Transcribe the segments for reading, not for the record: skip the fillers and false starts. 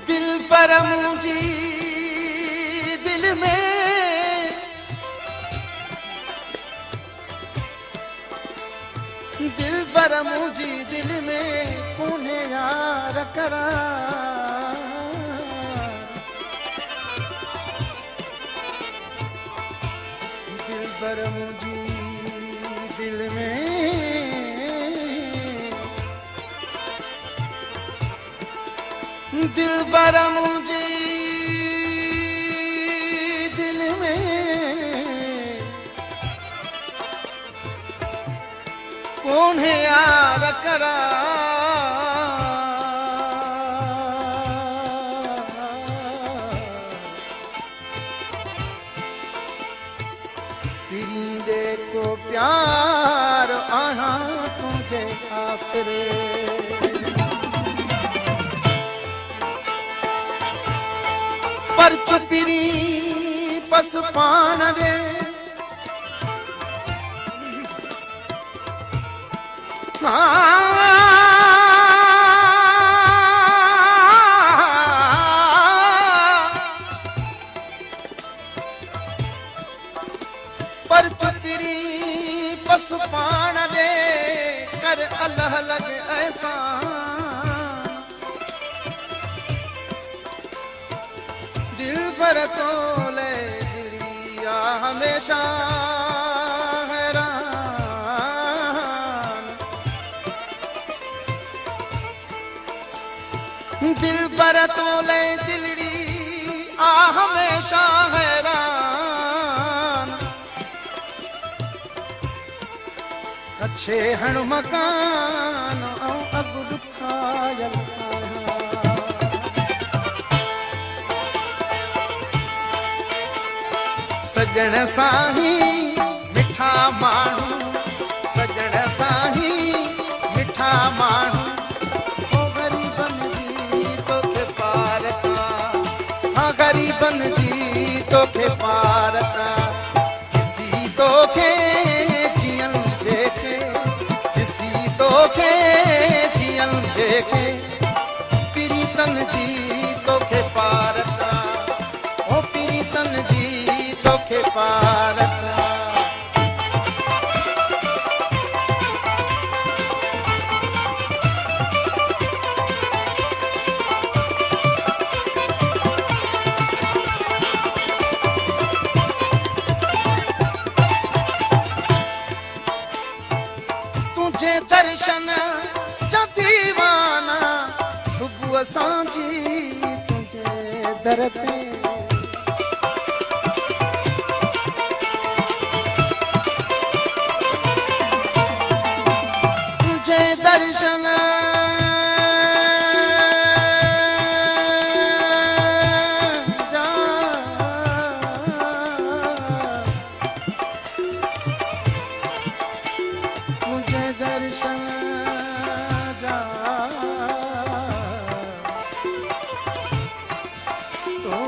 दिल पर मुझी दिल में दिल पर मुझी दिल में पुणे यार करार दिल पर मुझी दिल में दिल पर मुझे दिल में कौन है यार करार पिरिंदे को प्यार आहा तुझे आसरे पर चुपिरी पस पान रे पर चुपिरी पस पान रे कर अल्लाह लगे ऐसा दिल पर तोले दिलिया हमेशा हैरान दिल पर तोले दिलड़ी आ हमेशा हैरान अच्छे हण मकान अगु दुखायल सजण साही मिठा माण्हू सजण साही मिठा माण्हू ओ गरीबन जी तोखे पार का हाँ गरीबन जी तोखे पार का किसी तोखे जियन देखे किसी तोखे जियन देखे प्रीतन जी तोखे पार का ओ प्रीतन जी तोखे पार तुझे दर्शन जा दीवाना सुबह सांझी तुझे दर पे दर्शन जा मुझे दर्शन जा तो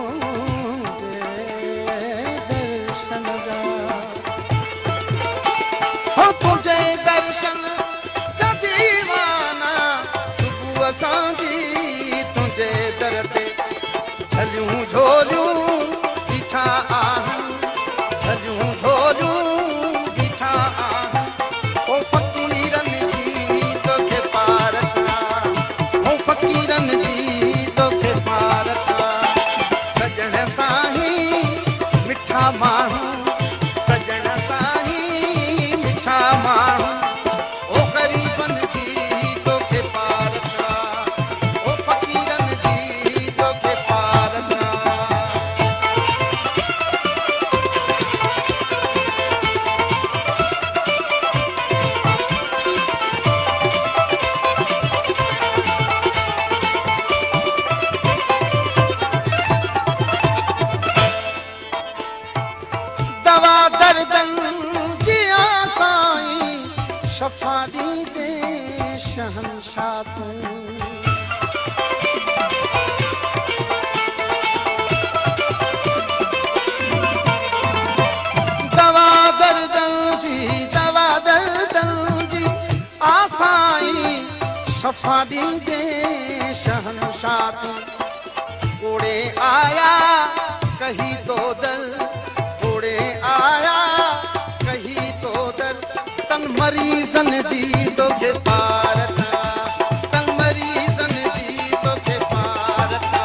दवा दर्दन जी आसाई शफा ॾींदे शहंशाह तूं दवा दर्दन जी आसाई शफा ॾींदे शहंशाह तूं कोड़े आया कही तो दर कोड़े आया कही तो दर तन मरीज़न जी तोखे पारता तन मरीज़न जी तोखे पारता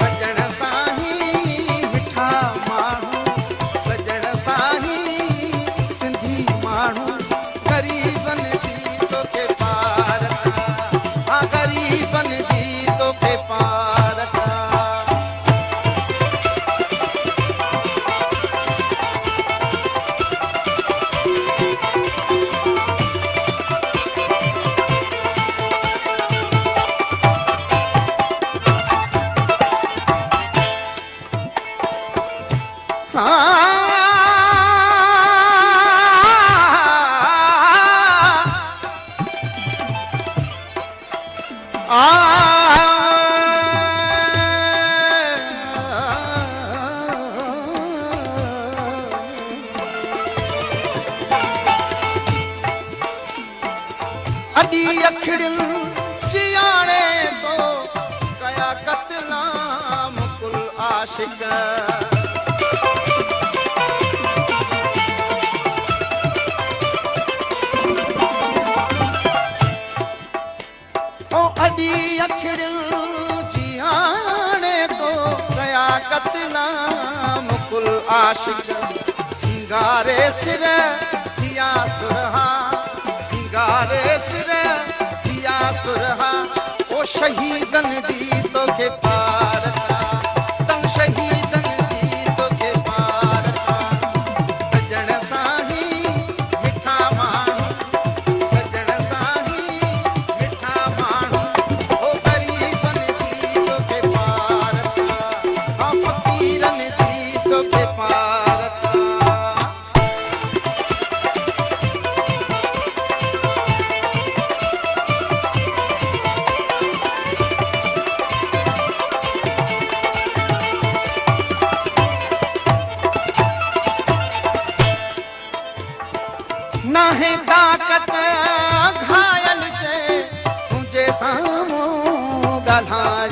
सजण साईं मिठा माण्हू सजण साईं सिंधी माण्हू गरीबन जी तोखे पारता हाँ गरीबन जी तोखे पारता अडी अखड़िन जियाणे तो कया कतला मुकुल आशिक ओ अडी अखड़िन जियाणे तो कया कतला मुकुल आशिक सिंगारे सिर थिया सुरहा सिंगारे सिर थिया सुरहा ओ शहीदन जी तोखे पारता तन शहीदन जी तोखे पारता सजण साईं मिठा माण्हू सजण साईं मिठा माण्हू ओ गरीबन जी तोखे पारता हाँ फ़क़ीरन जी तोखे पारता नाहे ताकत घायल से तुझे साम्हूं ॻाल्हाए